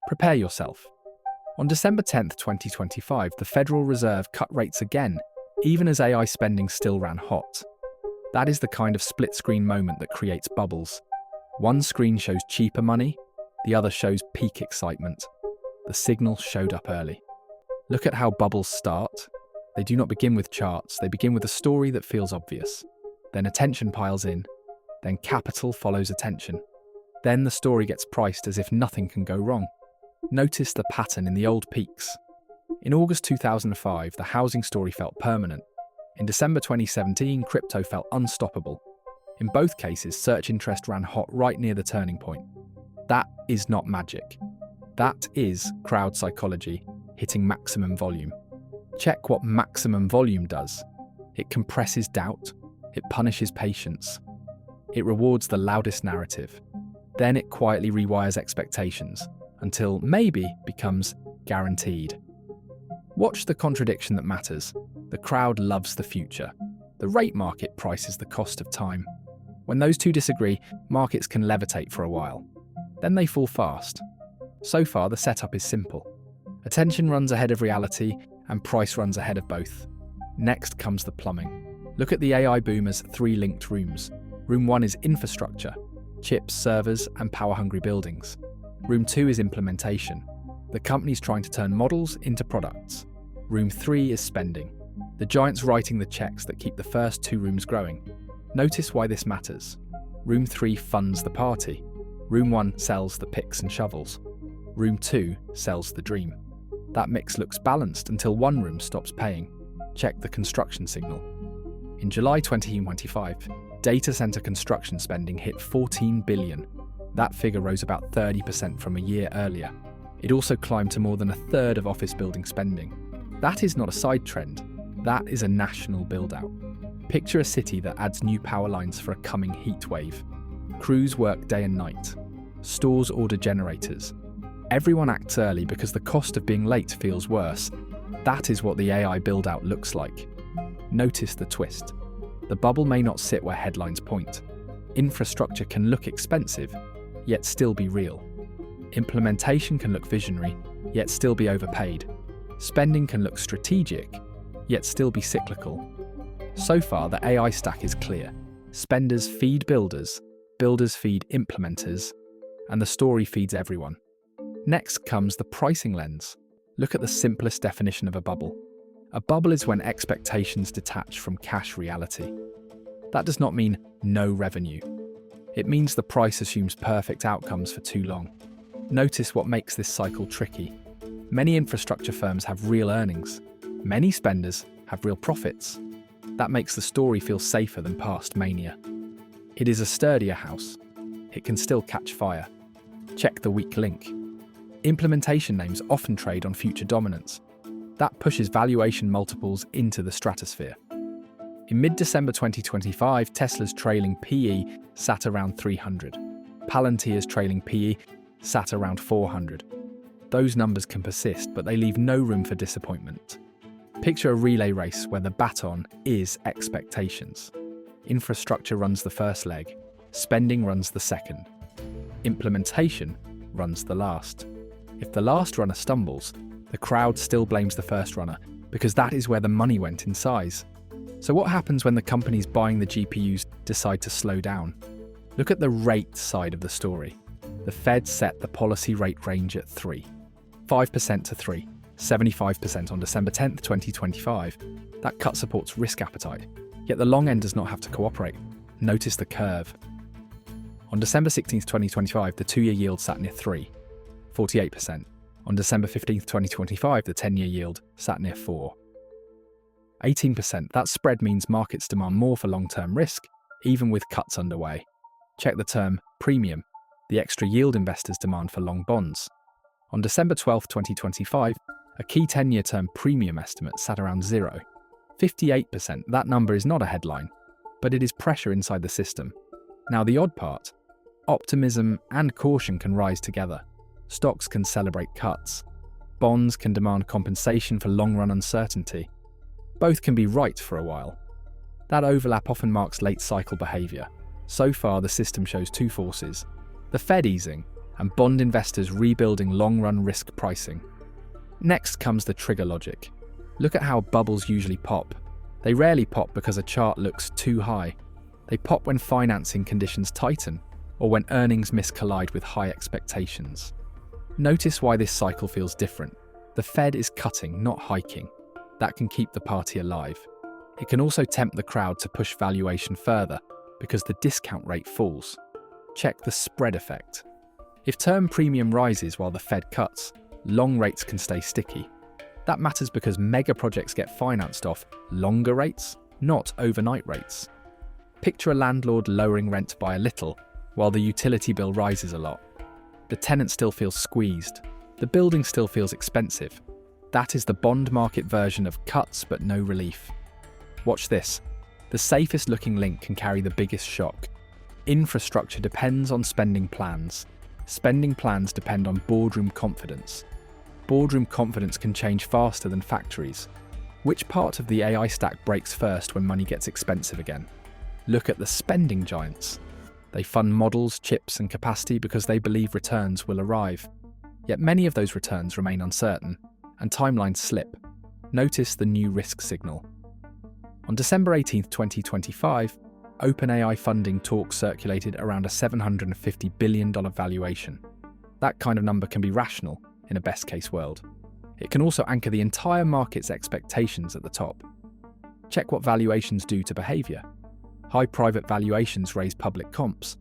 Prepare yourself. On December 10th, 2025, the Federal Reserve cut rates again, even as AI spending still ran hot. That is the kind of split-screen moment that creates bubbles. One screen shows cheaper money, the other shows peak excitement. The signal showed up early. Look at how bubbles start. They do not begin with charts, they begin with a story that feels obvious. Then attention piles in, then capital follows attention. Then the story gets priced as if nothing can go wrong. Notice the pattern in the old peaks. In August 2005, the housing story felt permanent. In December 2017, crypto felt unstoppable. In both cases, search interest ran hot right near the turning point. That is not magic. That is crowd psychology hitting maximum volume. Check what maximum volume does. It compresses doubt. It punishes patience. It rewards the loudest narrative. Then it quietly rewires expectations until maybe becomes guaranteed. Watch the contradiction that matters. The crowd loves the future. The rate market prices the cost of time. When those two disagree, markets can levitate for a while. Then they fall fast. So far, the setup is simple. Attention runs ahead of reality, and price runs ahead of both. Next comes the plumbing. Look at the AI boom as three linked rooms. Room 1 is infrastructure, chips, servers, and power-hungry buildings. Room 2 is implementation. The companies trying to turn models into products. Room 3 is spending. The giants writing the checks that keep the first two rooms growing. Notice why this matters. Room 3 funds the party. Room 1 sells the picks and shovels. Room 2 sells the dream. That mix looks balanced until one room stops paying. Check the construction signal. In July 2025, data center construction spending hit $14 billion. That figure rose about 30% from a year earlier. It also climbed to more than a third of office building spending. That is not a side trend. That is a national build-out. Picture a city that adds new power lines for a coming heat wave. Crews work day and night. Stores order generators. Everyone acts early because the cost of being late feels worse. That is what the AI build-out looks like. Notice the twist. The bubble may not sit where headlines point. Infrastructure can look expensive, yet still be real. Implementation can look visionary, yet still be overpaid. Spending can look strategic, yet still be cyclical. So far, the AI stack is clear. Spenders feed builders, builders feed implementers, and the story feeds everyone. Next comes the pricing lens. Look at the simplest definition of a bubble. A bubble is when expectations detach from cash reality. That does not mean no revenue. It means the price assumes perfect outcomes for too long. Notice what makes this cycle tricky. Many infrastructure firms have real earnings. Many spenders have real profits. That makes the story feel safer than past mania. It is a sturdier house. It can still catch fire. Check the weak link. Implementation names often trade on future dominance. That pushes valuation multiples into the stratosphere. In mid-December 2025, Tesla's trailing PE sat around 300. Palantir's trailing PE sat around 400. Those numbers can persist, but they leave no room for disappointment. Picture a relay race where the baton is expectations. Infrastructure runs the first leg, spending runs the second. Implementation runs the last. If the last runner stumbles, the crowd still blames the first runner because that is where the money went in size. So what happens when the companies buying the GPUs decide to slow down? Look at the rate side of the story. The Fed set the policy rate range at 3. 5% to 3, 75% on December 10th, 2025. That cut supports risk appetite, yet the long end does not have to cooperate. Notice the curve. On December 16th, 2025, the 2-year yield sat near 3, 48%. On December 15th, 2025, the 10-year yield sat near 4, 18%. That spread means markets demand more for long-term risk, even with cuts underway. Check the term premium, the extra yield investors demand for long bonds. On December 12th, 2025, a key 10-year term premium estimate sat around 0, 58%. That number is not a headline, but it is pressure inside the system. Now the odd part, optimism and caution can rise together. Stocks can celebrate cuts. Bonds can demand compensation for long-run uncertainty. Both can be right for a while. That overlap often marks late cycle behaviour. So far, the system shows two forces: the Fed easing and bond investors rebuilding long-run risk pricing. Next comes the trigger logic. Look at how bubbles usually pop. They rarely pop because a chart looks too high. They pop when financing conditions tighten or when earnings miscollide with high expectations. Notice why this cycle feels different. The Fed is cutting, not hiking. That can keep the party alive. It can also tempt the crowd to push valuation further because the discount rate falls. Check the spread effect. If term premium rises while the Fed cuts, long rates can stay sticky. That matters because mega projects get financed off longer rates, not overnight rates. Picture a landlord lowering rent by a little while the utility bill rises a lot. The tenant still feels squeezed. The building still feels expensive. That is the bond market version of cuts but no relief. Watch this. The safest looking link can carry the biggest shock. Infrastructure depends on spending plans. Spending plans depend on boardroom confidence. Boardroom confidence can change faster than factories. Which part of the AI stack breaks first when money gets expensive again? Look at the spending giants. They fund models, chips, and capacity because they believe returns will arrive. Yet many of those returns remain uncertain, and timelines slip. Notice the new risk signal. On December 18, 2025, OpenAI funding talks circulated around a $750 billion valuation. That kind of number can be rational in a best-case world. It can also anchor the entire market's expectations at the top. Check what valuations do to behavior. High private valuations raise public comps.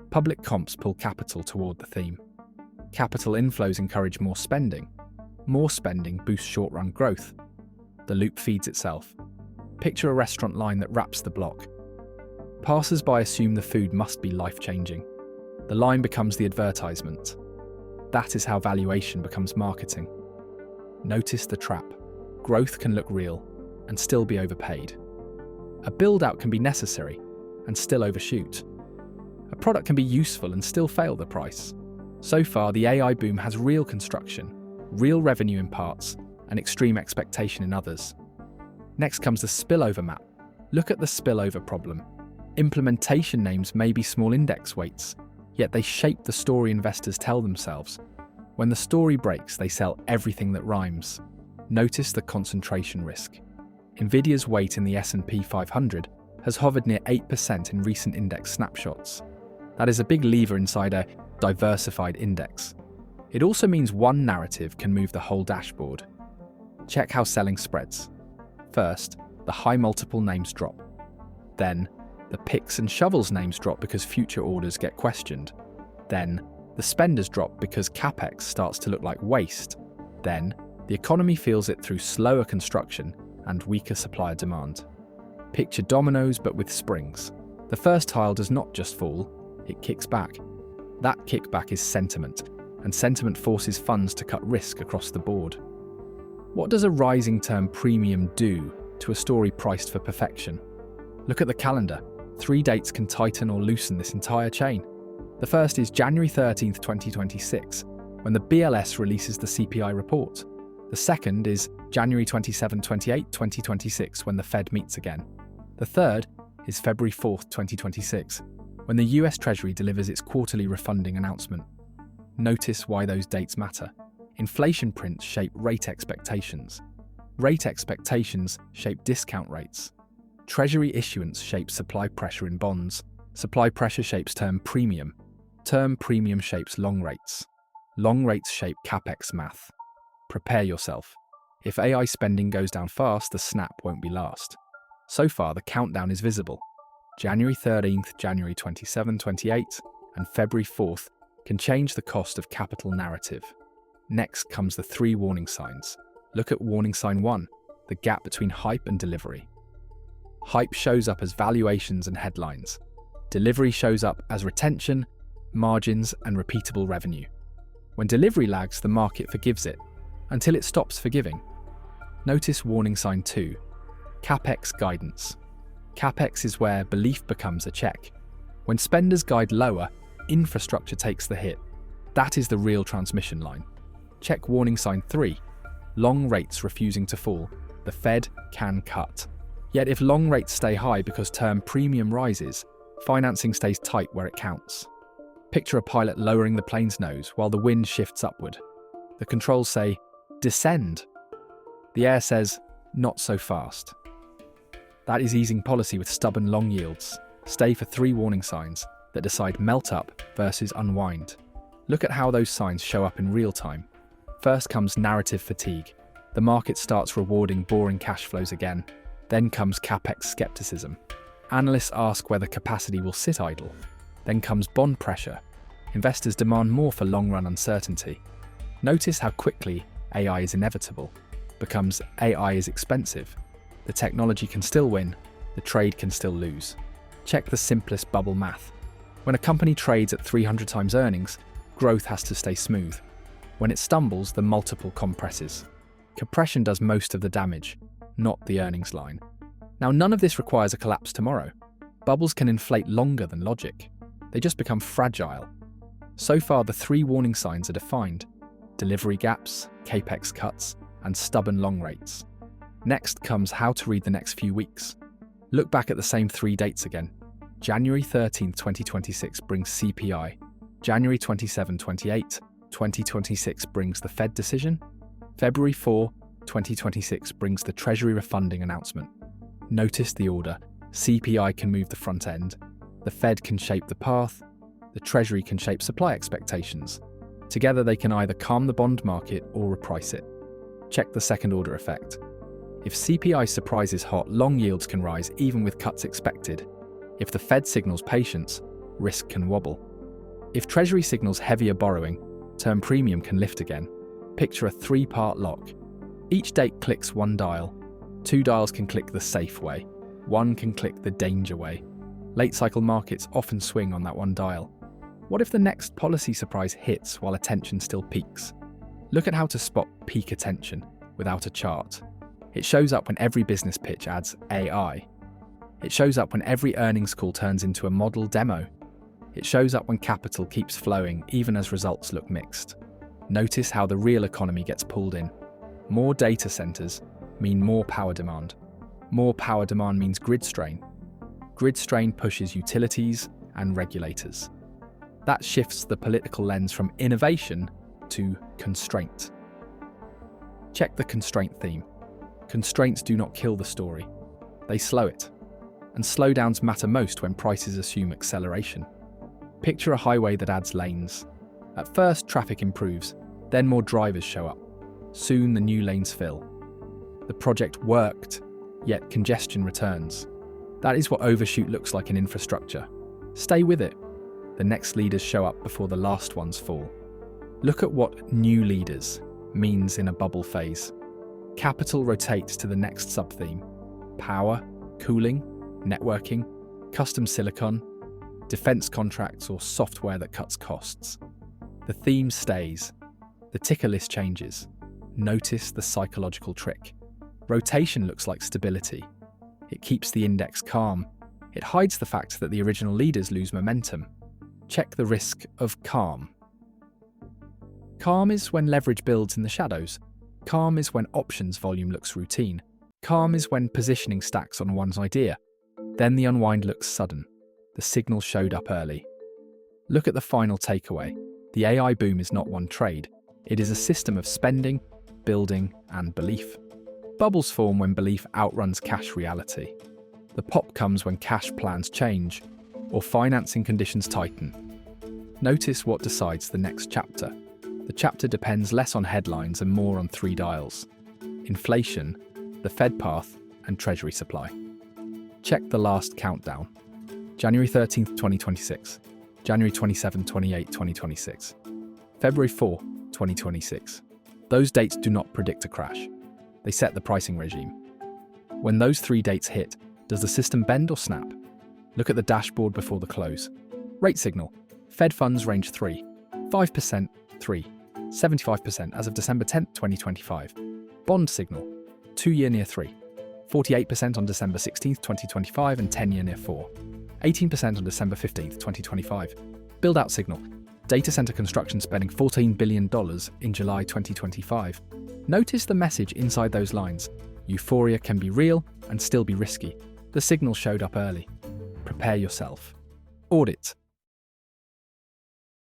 Public comps pull capital toward the theme. Capital inflows encourage more spending. More spending boosts short-run growth. The loop feeds itself. Picture a restaurant line that wraps the block. Passers-by assume the food must be life-changing. The line becomes the advertisement. That is how valuation becomes marketing. Notice the trap. Growth can look real and still be overpaid. A build-out can be necessary and still overshoot. A product can be useful and still fail the price. So far, the AI boom has real construction, real revenue in parts, and extreme expectation in others. Next comes the spillover map. Look at the spillover problem. Implementation names may be small index weights, yet they shape the story investors tell themselves. When the story breaks, they sell everything that rhymes. Notice the concentration risk. Nvidia's weight in the S&P 500 has hovered near 8% in recent index snapshots. That is a big lever inside a diversified index. It also means one narrative can move the whole dashboard. Check how selling spreads. First, the high multiple names drop. Then, the picks and shovels names drop because future orders get questioned. Then, the spenders drop because capex starts to look like waste. Then, the economy feels it through slower construction and weaker supplier demand. Picture dominoes but with springs. The first tile does not just fall, it kicks back. That kickback is sentiment, and sentiment forces funds to cut risk across the board. What does a rising term premium do to a story priced for perfection? Look at the calendar. 3 dates can tighten or loosen this entire chain. The first is January 13th, 2026, when the BLS releases the CPI report. The second is January 27-28, 2026, when the Fed meets again. The third is February 4th, 2026, when the US Treasury delivers its quarterly refunding announcement. Notice why those dates matter. Inflation prints shape rate expectations. Rate expectations shape discount rates. Treasury issuance shapes supply pressure in bonds. Supply pressure shapes term premium. Term premium shapes long rates. Long rates shape capex math. Prepare yourself. If AI spending goes down fast, the snap won't be last. So far, the countdown is visible. January 13th, January 27, 28, and February 4th can change the cost of capital narrative. Next comes the 3 warning signs. Look at warning sign 1, the gap between hype and delivery. Hype shows up as valuations and headlines. Delivery shows up as retention, margins, and repeatable revenue. When delivery lags, the market forgives it, until it stops forgiving. Notice warning sign 2, capex guidance. Capex is where belief becomes a check. When spenders guide lower, infrastructure takes the hit. That is the real transmission line. Check warning sign 3, long rates refusing to fall. The Fed can cut. Yet if long rates stay high because term premium rises, financing stays tight where it counts. Picture a pilot lowering the plane's nose while the wind shifts upward. The controls say, "Descend." The air says, "Not so fast." That is easing policy with stubborn long yields. Stay for 3 warning signs that decide melt up versus unwind. Look at how those signs show up in real time. First comes narrative fatigue. The market starts rewarding boring cash flows again. Then comes capex skepticism. Analysts ask whether capacity will sit idle. Then comes bond pressure. Investors demand more for long-run uncertainty. Notice how quickly AI is inevitable. Becomes AI is expensive. The technology can still win, the trade can still lose. Check the simplest bubble math. When a company trades at 300 times earnings, growth has to stay smooth. When it stumbles, the multiple compresses. Compression does most of the damage, not the earnings line. Now, none of this requires a collapse tomorrow. Bubbles can inflate longer than logic. They just become fragile. So far, the 3 warning signs are defined: delivery gaps, capex cuts, and stubborn long rates. Next comes how to read the next few weeks. Look back at the same 3 dates again. January 13, 2026 brings CPI. January 27, 2026 brings the Fed decision. February 4, 2026 brings the Treasury refunding announcement. Notice the order. CPI can move the front end. The Fed can shape the path. The Treasury can shape supply expectations. Together they can either calm the bond market or reprice it. Check the second order effect. If CPI surprises hot, long yields can rise even with cuts expected. If the Fed signals patience, risk can wobble. If Treasury signals heavier borrowing, term premium can lift again. Picture a 3-part lock. Each date clicks 1 dial. 2 dials can click the safe way. 1 can click the danger way. Late cycle markets often swing on that 1 dial. What if the next policy surprise hits while attention still peaks? Look at how to spot peak attention without a chart. It shows up when every business pitch adds AI. It shows up when every earnings call turns into a model demo. It shows up when capital keeps flowing even as results look mixed. Notice how the real economy gets pulled in. More data centers mean more power demand. More power demand means grid strain. Grid strain pushes utilities and regulators. That shifts the political lens from innovation to constraint. Check the constraint theme. Constraints do not kill the story. They slow it. And slowdowns matter most when prices assume acceleration. Picture a highway that adds lanes. At first, traffic improves, then more drivers show up. Soon the new lanes fill. The project worked, yet congestion returns. That is what overshoot looks like in infrastructure. Stay with it. The next leaders show up before the last ones fall. Look at what new leaders means in a bubble phase. Capital rotates to the next subtheme. Power, cooling, networking, custom silicon, defense contracts, or software that cuts costs. The theme stays. The ticker list changes. Notice the psychological trick. Rotation looks like stability. It keeps the index calm. It hides the fact that the original leaders lose momentum. Check the risk of calm. Calm is when leverage builds in the shadows. Calm is when options volume looks routine. Calm is when positioning stacks on one's idea. Then the unwind looks sudden. The signal showed up early. Look at the final takeaway. The AI boom is not one trade. It is a system of spending, building, and belief. Bubbles form when belief outruns cash reality. The pop comes when cash plans change or financing conditions tighten. Notice what decides the next chapter. The chapter depends less on headlines and more on 3 dials: inflation, the Fed path, and Treasury supply. Check the last countdown. January 13, 2026. January 27, 28, 2026. February 4, 2026. Those dates do not predict a crash. They set the pricing regime. When those 3 dates hit, does the system bend or snap? Look at the dashboard before the close. Rate signal. Fed funds range 3, 5%, 3, 75% as of December 10, 2025. Bond signal. 2-year near 3, 48% on December 16, 2025 and 10-year near 4, 18% on December 15, 2025. Build-out signal. Data center construction spending $14 billion in July 2025. Notice the message inside those lines. Euphoria can be real and still be risky. The signal showed up early. Prepare yourself. Audit.